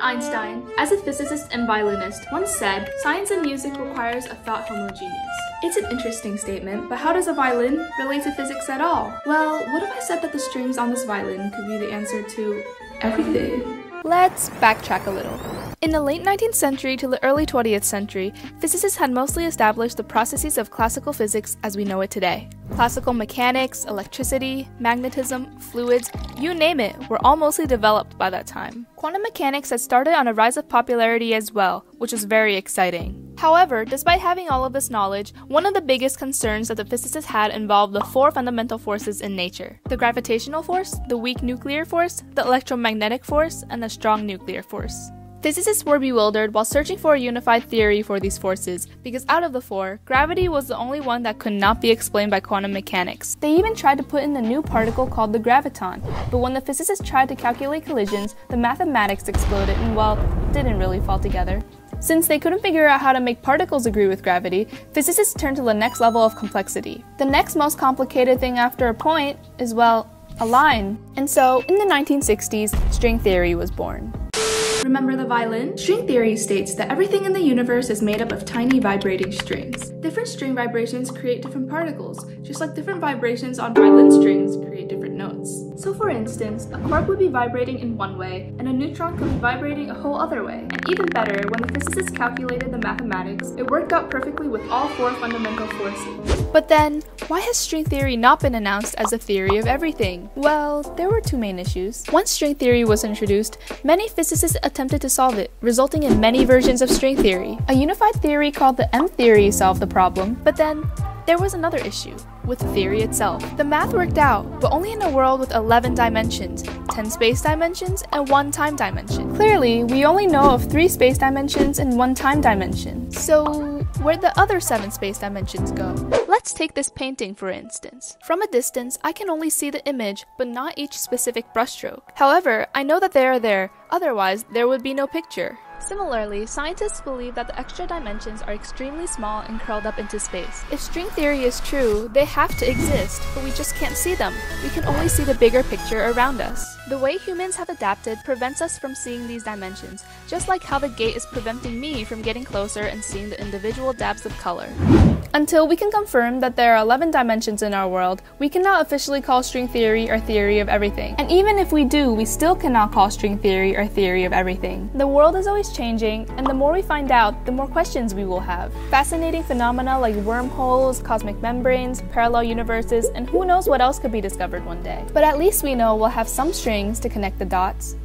Einstein, as a physicist and violinist, once said, "Science and music requires a thought homogeneous." It's an interesting statement, but how does a violin relate to physics at all? Well, what if I said that the strings on this violin could be the answer to everything? Let's backtrack a little. In the late 19th century to the early 20th century, physicists had mostly established the processes of classical physics as we know it today. Classical mechanics, electricity, magnetism, fluids, you name it, were all mostly developed by that time. Quantum mechanics had started on a rise of popularity as well, which was very exciting. However, despite having all of this knowledge, one of the biggest concerns that the physicists had involved the four fundamental forces in nature: the gravitational force, the weak nuclear force, the electromagnetic force, and the strong nuclear force. Physicists were bewildered while searching for a unified theory for these forces, because out of the four, gravity was the only one that could not be explained by quantum mechanics. They even tried to put in a new particle called the graviton, but when the physicists tried to calculate collisions, the mathematics exploded and, well, didn't really fall together. Since they couldn't figure out how to make particles agree with gravity, physicists turned to the next level of complexity. The next most complicated thing after a point is, well, a line. And so, in the 1960s, string theory was born. Remember the violin? String theory states that everything in the universe is made up of tiny vibrating strings. Different string vibrations create different particles, just like different vibrations on violin strings create different notes. So for instance, a quark would be vibrating in one way, and a neutron could be vibrating a whole other way. And even better, when the physicists calculated the mathematics, it worked out perfectly with all four fundamental forces. But then, why has string theory not been announced as a theory of everything? Well, there were two main issues. Once string theory was introduced, many physicists attempted to solve it, resulting in many versions of string theory. A unified theory called the M-theory solved the problem, but then there was another issue with the theory itself. The math worked out, but only in a world with 11 dimensions, 10 space dimensions, and 1 time dimension. Clearly, we only know of 3 space dimensions and 1 time dimension. So, where'd the other 7 space dimensions go? Let's take this painting for instance. From a distance, I can only see the image, but not each specific brushstroke. However, I know that they are there, otherwise there would be no picture. Similarly, scientists believe that the extra dimensions are extremely small and curled up into space. If string theory is true, they have to exist, but we just can't see them. We can only see the bigger picture around us. The way humans have adapted prevents us from seeing these dimensions, just like how the gate is preventing me from getting closer and seeing the individual dabs of color. Until we can confirm that there are 11 dimensions in our world, we cannot officially call string theory our theory of everything. And even if we do, we still cannot call string theory our theory of everything. The world is always changing, and the more we find out, the more questions we will have. Fascinating phenomena like wormholes, cosmic membranes, parallel universes, and who knows what else could be discovered one day. But at least we know we'll have some strings to connect the dots.